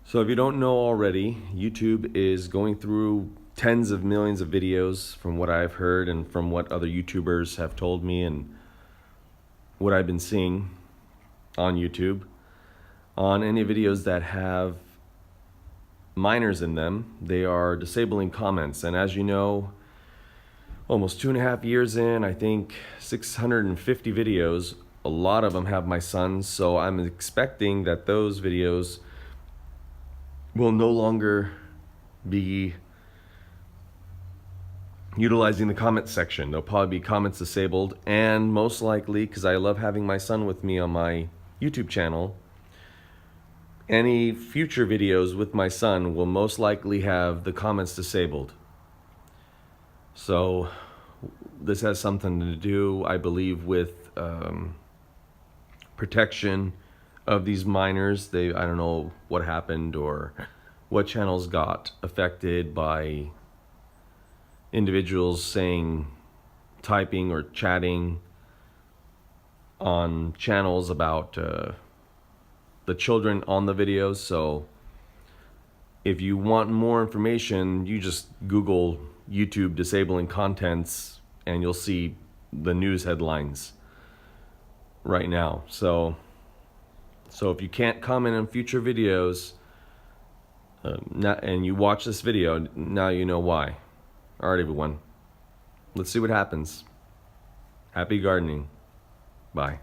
So if you don't know already, YouTube is going through tens of millions of videos from what I've heard and from what other YouTubers have told me and what I've been seeing on YouTube. On any videos that have minors in them, they are disabling comments. And as you know, almost 2.5 years in, I think 650 videos, a lot of them have my sons, so I'm expecting that those videos will no longer be utilizing the comment section. There'll probably be comments disabled, and most likely, because I love having my son with me on my YouTube channel, any future videos with my son will most likely have the comments disabled. So this has something to do, I believe, with protection of these minors. I don't know what happened or what channels got affected by individuals typing or chatting on channels about the children on the videos. So if you want more information, you just Google YouTube disabling contents and you'll see the news headlines right now. So if you can't comment on future videos and you watch this video, now you know why. All right, everyone. Let's see what happens. Happy gardening. Bye.